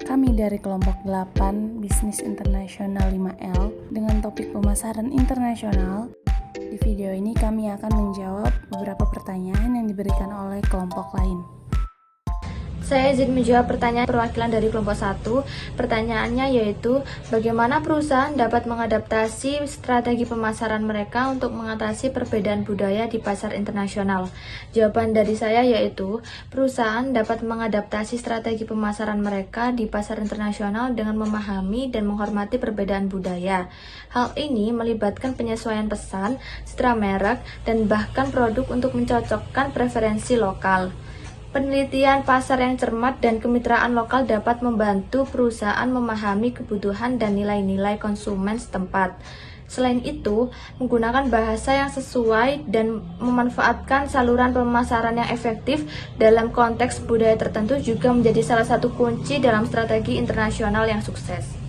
Kami dari kelompok 8 Bisnis Internasional 5L dengan topik pemasaran internasional. Di video ini kami akan menjawab beberapa pertanyaan yang diberikan oleh kelompok lain. Saya izin menjawab pertanyaan perwakilan dari kelompok 1. Pertanyaannya yaitu, bagaimana perusahaan dapat mengadaptasi strategi pemasaran mereka untuk mengatasi perbedaan budaya di pasar internasional? Jawaban dari saya yaitu, perusahaan dapat mengadaptasi strategi pemasaran mereka di pasar internasional dengan memahami dan menghormati perbedaan budaya. Hal ini melibatkan penyesuaian pesan, citra merek, dan bahkan produk untuk mencocokkan preferensi lokal. Penelitian pasar yang cermat dan kemitraan lokal dapat membantu perusahaan memahami kebutuhan dan nilai-nilai konsumen setempat. Selain itu, menggunakan bahasa yang sesuai dan memanfaatkan saluran pemasaran yang efektif dalam konteks budaya tertentu juga menjadi salah satu kunci dalam strategi internasional yang sukses.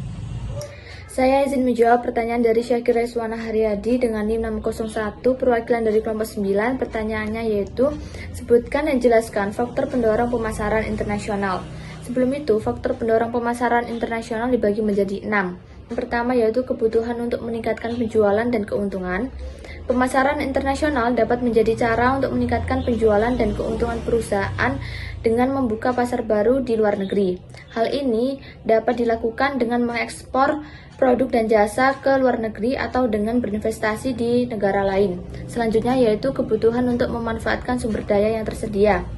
Saya izin menjawab pertanyaan dari Syakir Reswana Haryadi dengan NIM 601 perwakilan dari kelompok 9. Pertanyaannya yaitu, sebutkan dan jelaskan faktor pendorong pemasaran internasional. Sebelum itu, faktor pendorong pemasaran internasional dibagi menjadi 6. Yang pertama yaitu kebutuhan untuk meningkatkan penjualan dan keuntungan. Pemasaran internasional dapat menjadi cara untuk meningkatkan penjualan dan keuntungan perusahaan dengan membuka pasar baru di luar negeri. Hal ini dapat dilakukan dengan mengekspor produk dan jasa ke luar negeri atau dengan berinvestasi di negara lain. Selanjutnya yaitu kebutuhan untuk memanfaatkan sumber daya yang tersedia.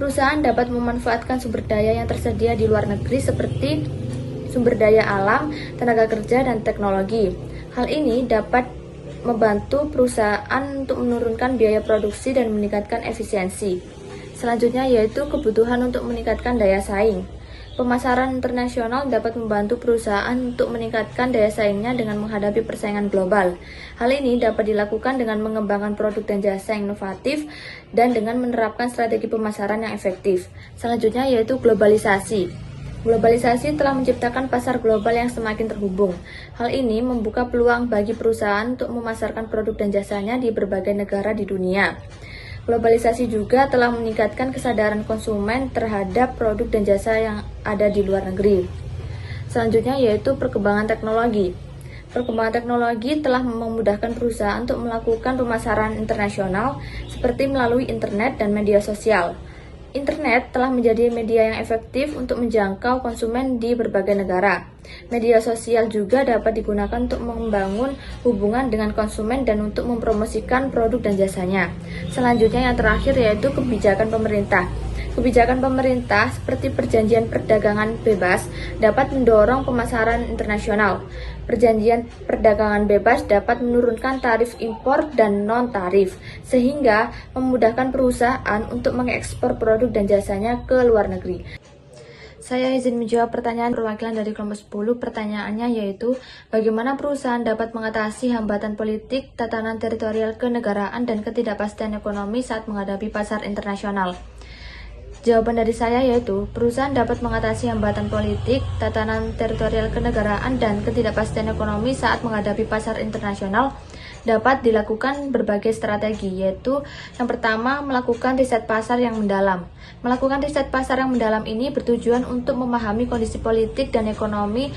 Perusahaan dapat memanfaatkan sumber daya yang tersedia di luar negeri seperti sumber daya alam, tenaga kerja, dan teknologi. Hal ini dapat membantu perusahaan untuk menurunkan biaya produksi dan meningkatkan efisiensi. Selanjutnya yaitu kebutuhan untuk meningkatkan daya saing. Pemasaran internasional dapat membantu perusahaan untuk meningkatkan daya saingnya dengan menghadapi persaingan global. Hal ini dapat dilakukan dengan mengembangkan produk dan jasa yang inovatif dan dengan menerapkan strategi pemasaran yang efektif. Selanjutnya yaitu globalisasi. Globalisasi telah menciptakan pasar global yang semakin terhubung. Hal ini membuka peluang bagi perusahaan untuk memasarkan produk dan jasanya di berbagai negara di dunia. Globalisasi juga telah meningkatkan kesadaran konsumen terhadap produk dan jasa yang ada di luar negeri. Selanjutnya yaitu perkembangan teknologi. Perkembangan teknologi telah memudahkan perusahaan untuk melakukan pemasaran internasional seperti melalui internet dan media sosial. Internet telah menjadi media yang efektif untuk menjangkau konsumen di berbagai negara. Media sosial juga dapat digunakan untuk membangun hubungan dengan konsumen dan untuk mempromosikan produk dan jasanya. Selanjutnya yang terakhir yaitu kebijakan pemerintah. Kebijakan pemerintah seperti perjanjian perdagangan bebas dapat mendorong pemasaran internasional. Perjanjian perdagangan bebas dapat menurunkan tarif impor dan non-tarif, sehingga memudahkan perusahaan untuk mengekspor produk dan jasanya ke luar negeri. Saya izin menjawab pertanyaan perwakilan dari kelompok 10. Pertanyaannya yaitu, bagaimana perusahaan dapat mengatasi hambatan politik, tatanan teritorial kenegaraan, dan ketidakpastian ekonomi saat menghadapi pasar internasional? Jawaban dari saya yaitu, perusahaan dapat mengatasi hambatan politik, tatanan teritorial kenegaraan, dan ketidakpastian ekonomi saat menghadapi pasar internasional dapat dilakukan berbagai strategi, yaitu yang pertama, melakukan riset pasar yang mendalam. Melakukan riset pasar yang mendalam ini bertujuan untuk memahami kondisi politik dan ekonomi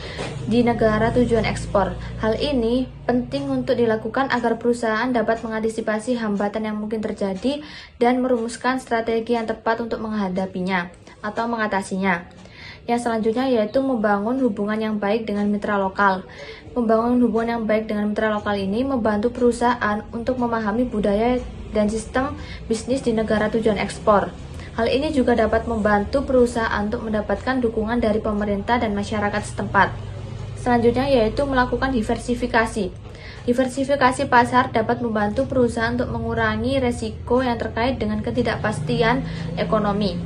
di negara tujuan ekspor. Hal ini penting untuk dilakukan agar perusahaan dapat mengantisipasi hambatan yang mungkin terjadi dan merumuskan strategi yang tepat untuk menghadapinya atau mengatasinya. Yang selanjutnya yaitu membangun hubungan yang baik dengan mitra lokal. Membangun hubungan yang baik dengan mitra lokal ini membantu perusahaan untuk memahami budaya dan sistem bisnis di negara tujuan ekspor. Hal ini juga dapat membantu perusahaan untuk mendapatkan dukungan dari pemerintah dan masyarakat setempat. Selanjutnya yaitu melakukan diversifikasi. Diversifikasi pasar dapat membantu perusahaan untuk mengurangi resiko yang terkait dengan ketidakpastian ekonomi.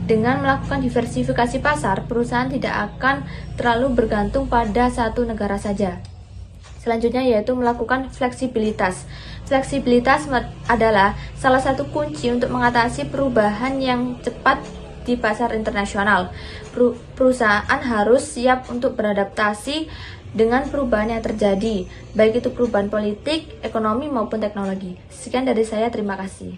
Dengan melakukan diversifikasi pasar, perusahaan tidak akan terlalu bergantung pada satu negara saja. Selanjutnya yaitu melakukan fleksibilitas. Fleksibilitas adalah salah satu kunci untuk mengatasi perubahan yang cepat di pasar internasional. Perusahaan harus siap untuk beradaptasi dengan perubahan yang terjadi, baik itu perubahan politik, ekonomi, maupun teknologi. Sekian dari saya, terima kasih.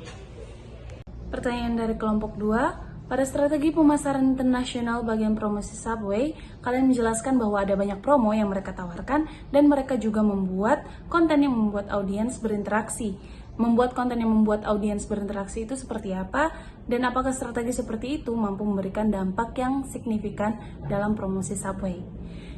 Pertanyaan dari kelompok 2. Pada strategi pemasaran internasional bagian promosi Subway, kalian menjelaskan bahwa ada banyak promo yang mereka tawarkan dan mereka juga membuat konten yang membuat audiens berinteraksi. Membuat konten yang membuat audiens berinteraksi itu seperti apa dan apakah strategi seperti itu mampu memberikan dampak yang signifikan dalam promosi Subway.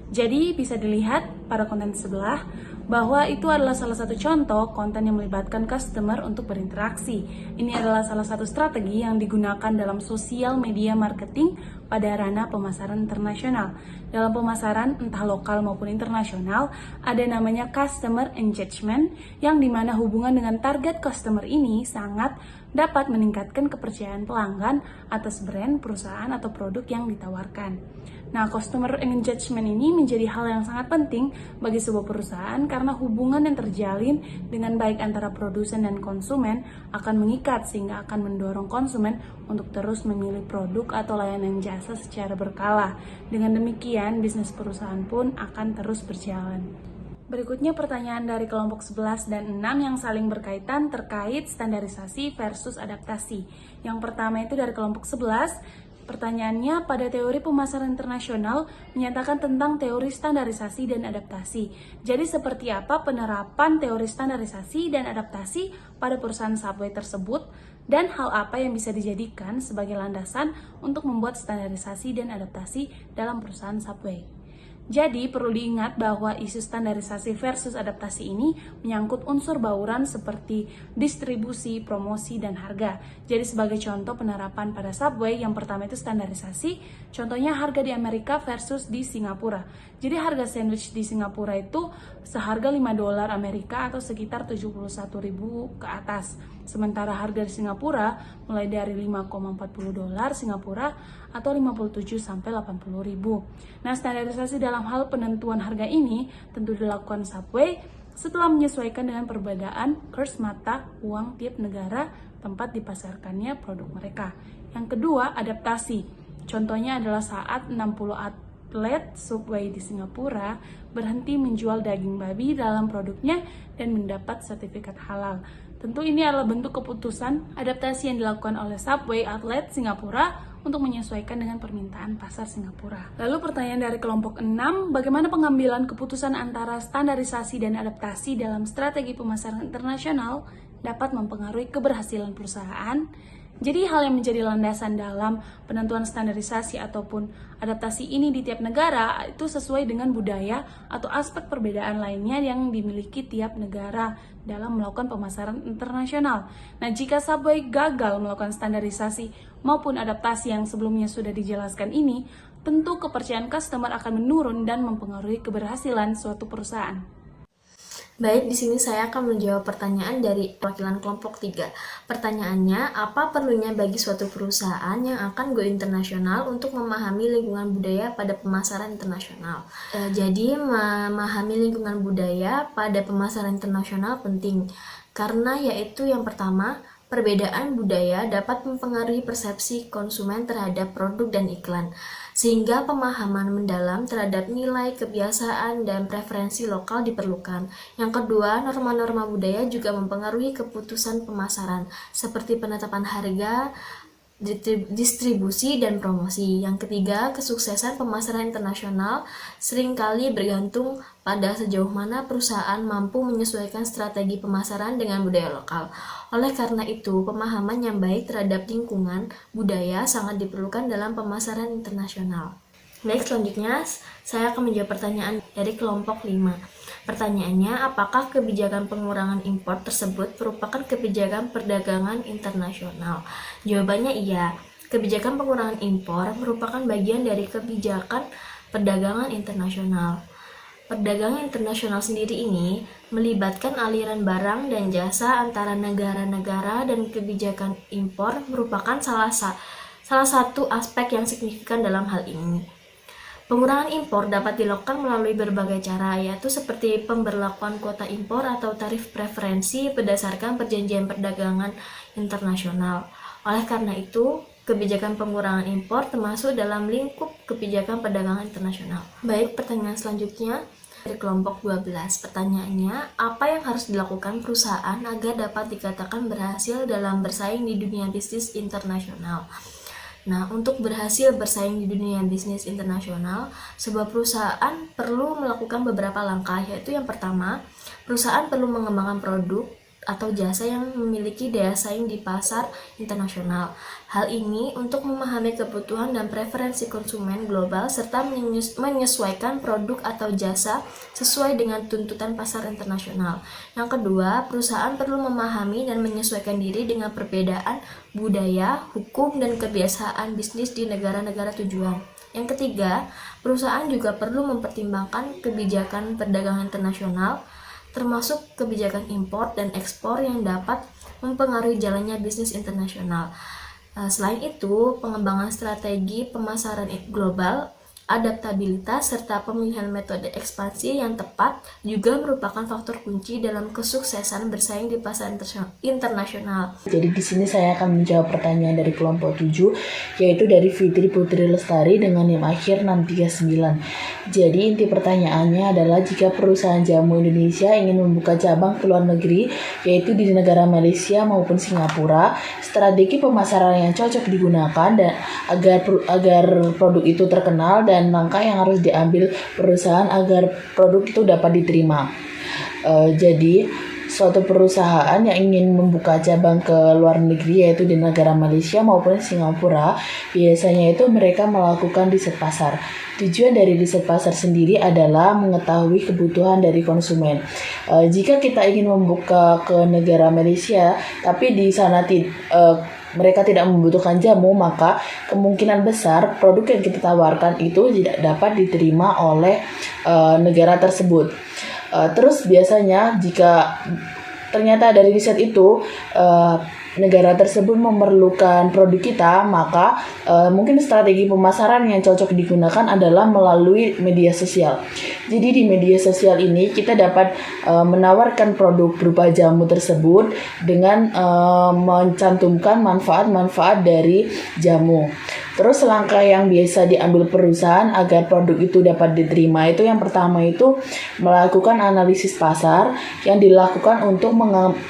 Jadi bisa dilihat pada konten sebelah bahwa itu adalah salah satu contoh konten yang melibatkan customer untuk berinteraksi. Ini adalah salah satu strategi yang digunakan dalam sosial media marketing pada ranah pemasaran internasional. Dalam pemasaran entah lokal maupun internasional, ada namanya customer engagement yang dimana hubungan dengan target customer ini sangat dapat meningkatkan kepercayaan pelanggan atas brand, perusahaan, atau produk yang ditawarkan. Nah, customer engagement ini menjadi hal yang sangat penting bagi sebuah perusahaan karena hubungan yang terjalin dengan baik antara produsen dan konsumen akan mengikat sehingga akan mendorong konsumen untuk terus memilih produk atau layanan jasa secara berkala. Dengan demikian, bisnis perusahaan pun akan terus berjalan. Berikutnya pertanyaan dari kelompok 11 dan 6 yang saling berkaitan terkait standarisasi versus adaptasi. Yang pertama itu dari kelompok 11. Pertanyaannya, pada teori pemasaran internasional menyatakan tentang teori standarisasi dan adaptasi. Jadi seperti apa penerapan teori standarisasi dan adaptasi pada perusahaan Subway tersebut dan hal apa yang bisa dijadikan sebagai landasan untuk membuat standarisasi dan adaptasi dalam perusahaan Subway. Jadi perlu diingat bahwa isu standarisasi versus adaptasi ini menyangkut unsur bauran seperti distribusi, promosi, dan harga. Jadi sebagai contoh penerapan pada Subway, yang pertama itu standarisasi, contohnya harga di Amerika versus di Singapura. Jadi harga sandwich di Singapura itu seharga $5 Amerika atau sekitar 71.000 ke atas. Sementara harga di Singapura mulai dari $5,40 Singapura atau 57 sampai 80.000. Nah, standarisasi dalam hal penentuan harga ini tentu dilakukan Subway setelah menyesuaikan dengan perbedaan kurs mata uang tiap negara tempat dipasarkannya produk mereka. Yang kedua, adaptasi. Contohnya adalah saat 60 atlet Subway di Singapura berhenti menjual daging babi dalam produknya dan mendapat sertifikat halal. Tentu ini adalah bentuk keputusan adaptasi yang dilakukan oleh Subway atlet Singapura untuk menyesuaikan dengan permintaan pasar Singapura. Lalu pertanyaan dari kelompok 6, bagaimana pengambilan keputusan antara standarisasi dan adaptasi dalam strategi pemasaran internasional dapat mempengaruhi keberhasilan perusahaan? Jadi hal yang menjadi landasan dalam penentuan standarisasi ataupun adaptasi ini di tiap negara itu sesuai dengan budaya atau aspek perbedaan lainnya yang dimiliki tiap negara dalam melakukan pemasaran internasional. Nah, jika Subway gagal melakukan standarisasi maupun adaptasi yang sebelumnya sudah dijelaskan ini, tentu kepercayaan customer akan menurun dan mempengaruhi keberhasilan suatu perusahaan. Baik, di sini saya akan menjawab pertanyaan dari perwakilan kelompok 3. Pertanyaannya, apa perlunya bagi suatu perusahaan yang akan go internasional untuk memahami lingkungan budaya pada pemasaran internasional? Jadi, memahami lingkungan budaya pada pemasaran internasional penting, karena yaitu yang pertama, perbedaan budaya dapat mempengaruhi persepsi konsumen terhadap produk dan iklan, sehingga pemahaman mendalam terhadap nilai, kebiasaan, dan preferensi lokal diperlukan. Yang kedua, norma-norma budaya juga mempengaruhi keputusan pemasaran, seperti penetapan harga, distribusi, dan promosi. Yang ketiga, kesuksesan pemasaran internasional seringkali bergantung pada sejauh mana perusahaan mampu menyesuaikan strategi pemasaran dengan budaya lokal. Oleh karena itu, pemahaman yang baik terhadap lingkungan budaya sangat diperlukan dalam pemasaran internasional. Baik, selanjutnya saya akan menjawab pertanyaan dari kelompok 5. Pertanyaannya, apakah kebijakan pengurangan impor tersebut merupakan kebijakan perdagangan internasional? Jawabannya iya. Kebijakan pengurangan impor merupakan bagian dari kebijakan perdagangan internasional. Perdagangan internasional sendiri ini melibatkan aliran barang dan jasa antara negara-negara, dan kebijakan impor merupakan salah satu aspek yang signifikan dalam hal ini. Pengurangan impor dapat dilakukan melalui berbagai cara, yaitu seperti pemberlakuan kuota impor atau tarif preferensi berdasarkan perjanjian perdagangan internasional. Oleh karena itu, kebijakan pengurangan impor termasuk dalam lingkup kebijakan perdagangan internasional. Baik, pertanyaan selanjutnya dari kelompok 12. Pertanyaannya, apa yang harus dilakukan perusahaan agar dapat dikatakan berhasil dalam bersaing di dunia bisnis internasional? Nah, untuk berhasil bersaing di dunia bisnis internasional, sebuah perusahaan perlu melakukan beberapa langkah, yaitu yang pertama, perusahaan perlu mengembangkan produk atau jasa yang memiliki daya saing di pasar internasional. Hal ini untuk memahami kebutuhan dan preferensi konsumen global serta menyesuaikan produk atau jasa sesuai dengan tuntutan pasar internasional. Yang kedua, perusahaan perlu memahami dan menyesuaikan diri dengan perbedaan budaya, hukum, dan kebiasaan bisnis di negara-negara tujuan. Yang ketiga, perusahaan juga perlu mempertimbangkan kebijakan perdagangan internasional, termasuk kebijakan impor dan ekspor yang dapat mempengaruhi jalannya bisnis internasional. Selain itu, pengembangan strategi pemasaran global, adaptabilitas, serta pemilihan metode ekspansi yang tepat juga merupakan faktor kunci dalam kesuksesan bersaing di pasar internasional. Jadi di sini saya akan menjawab pertanyaan dari kelompok 7, yaitu dari Fitri Putri Lestari dengan NIM akhir 639. Jadi inti pertanyaannya adalah jika perusahaan jamu Indonesia ingin membuka cabang ke luar negeri, yaitu di negara Malaysia maupun Singapura, strategi pemasaran yang cocok digunakan dan agar produk itu terkenal dan langkah yang harus diambil perusahaan agar produk itu dapat diterima. Jadi suatu perusahaan yang ingin membuka cabang ke luar negeri, yaitu di negara Malaysia maupun Singapura, biasanya itu mereka melakukan riset pasar. Tujuan dari riset pasar sendiri adalah mengetahui kebutuhan dari konsumen. Jika kita ingin membuka ke negara Malaysia, tapi di sana mereka tidak membutuhkan jamu, maka kemungkinan besar produk yang kita tawarkan itu tidak dapat diterima oleh negara tersebut. Terus biasanya jika ternyata dari riset itu negara tersebut memerlukan produk kita, maka mungkin strategi pemasaran yang cocok digunakan adalah melalui media sosial. Jadi di media sosial ini kita dapat menawarkan produk berupa jamu tersebut dengan mencantumkan manfaat-manfaat dari jamu. Terus langkah yang biasa diambil perusahaan agar produk itu dapat diterima itu yang pertama itu melakukan analisis pasar yang dilakukan untuk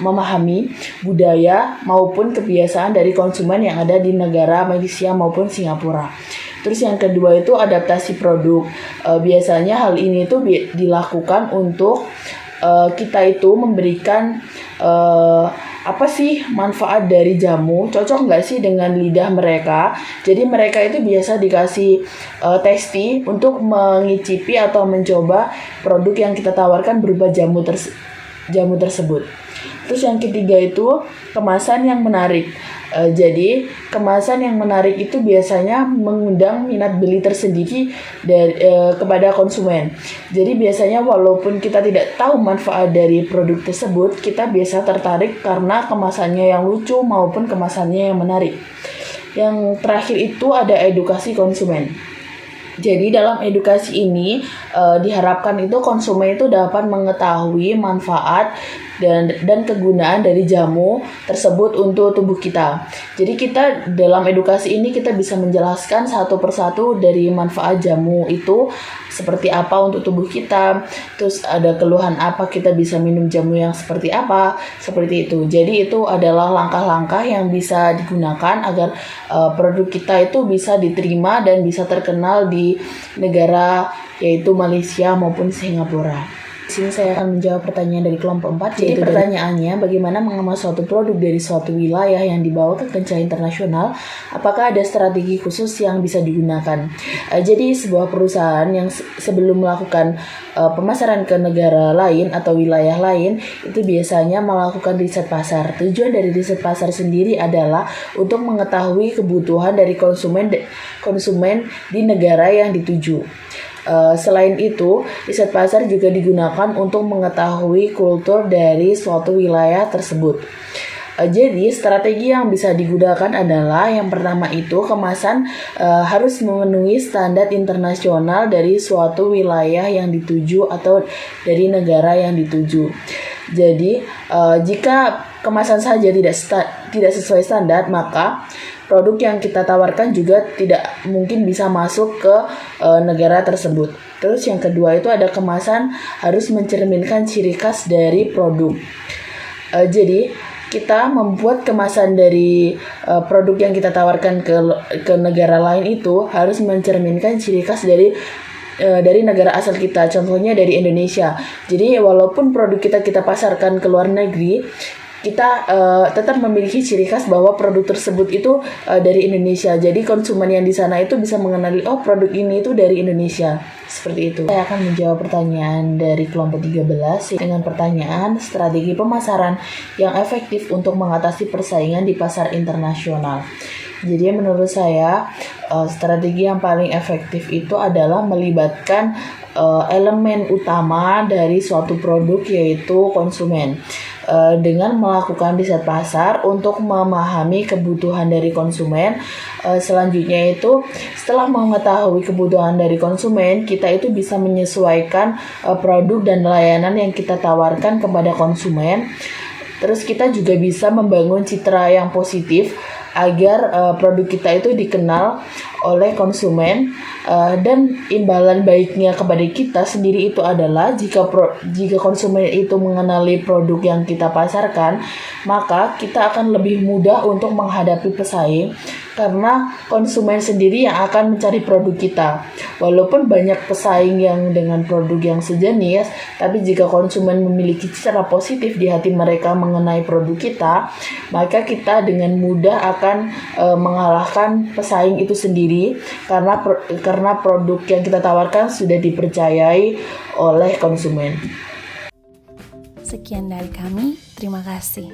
memahami budaya maupun kebiasaan dari konsumen yang ada di negara Malaysia maupun Singapura. Terus yang kedua itu adaptasi produk. Biasanya hal ini itu dilakukan untuk kita itu memberikan apa sih manfaat dari jamu, cocok nggak sih dengan lidah mereka. Jadi mereka itu biasa dikasih testi untuk mengicipi atau mencoba produk yang kita tawarkan berupa jamu tersebut. Terus yang ketiga itu kemasan yang menarik. Jadi kemasan yang menarik itu biasanya mengundang minat beli tersendiri kepada konsumen. Jadi biasanya walaupun kita tidak tahu manfaat dari produk tersebut, kita biasa tertarik karena kemasannya yang lucu maupun kemasannya yang menarik. Yang terakhir itu ada edukasi konsumen. Jadi dalam edukasi ini diharapkan itu konsumen itu dapat mengetahui manfaat dan kegunaan dari jamu tersebut untuk tubuh kita. Jadi kita dalam edukasi ini kita bisa menjelaskan satu persatu dari manfaat jamu itu seperti apa untuk tubuh kita, terus ada keluhan apa kita bisa minum jamu yang seperti apa, seperti itu. Jadi itu adalah langkah-langkah yang bisa digunakan agar produk kita itu bisa diterima dan bisa terkenal di negara yaitu Malaysia maupun Singapura. Di sini saya akan menjawab pertanyaan dari kelompok 4. Jadi pertanyaannya, bagaimana mengemas suatu produk dari suatu wilayah yang dibawa ke kancah internasional? Apakah ada strategi khusus yang bisa digunakan? Jadi sebuah perusahaan yang sebelum melakukan pemasaran ke negara lain atau wilayah lain, itu biasanya melakukan riset pasar. Tujuan dari riset pasar sendiri adalah untuk mengetahui kebutuhan dari konsumen di negara yang dituju. Selain itu, riset pasar juga digunakan untuk mengetahui kultur dari suatu wilayah tersebut. Jadi strategi yang bisa digunakan adalah yang pertama itu kemasan harus memenuhi standar internasional dari suatu wilayah yang dituju atau dari negara yang dituju. Jadi jika kemasan saja tidak sesuai standar, maka produk yang kita tawarkan juga tidak mungkin bisa masuk ke negara tersebut. Terus yang kedua itu ada kemasan harus mencerminkan ciri khas dari produk. Jadi kita membuat kemasan dari produk yang kita tawarkan ke negara lain itu harus mencerminkan ciri khas dari negara asal kita, contohnya dari Indonesia. Jadi walaupun produk kita pasarkan ke luar negeri, kita tetap memiliki ciri khas bahwa produk tersebut itu dari Indonesia. Jadi konsumen yang di sana itu bisa mengenali, oh produk ini itu dari Indonesia. Seperti itu. Saya akan menjawab pertanyaan dari kelompok 13 dengan pertanyaan strategi pemasaran yang efektif untuk mengatasi persaingan di pasar internasional. Jadi menurut saya strategi yang paling efektif itu adalah melibatkan elemen utama dari suatu produk, yaitu konsumen. Dengan melakukan riset pasar untuk memahami kebutuhan dari konsumen. Selanjutnya itu setelah mengetahui kebutuhan dari konsumen, kita itu bisa menyesuaikan produk dan layanan yang kita tawarkan kepada konsumen. Terus kita juga bisa membangun citra yang positif agar produk kita itu dikenal oleh konsumen, dan imbalan baiknya kepada kita sendiri itu adalah jika konsumen itu mengenali produk yang kita pasarkan, maka kita akan lebih mudah untuk menghadapi pesaing karena konsumen sendiri yang akan mencari produk kita. Walaupun banyak pesaing yang dengan produk yang sejenis, tapi jika konsumen memiliki citra positif di hati mereka mengenai produk kita, maka kita dengan mudah akan mengalahkan pesaing itu sendiri karena produk yang kita tawarkan sudah dipercayai oleh konsumen. Sekian dari kami, terima kasih.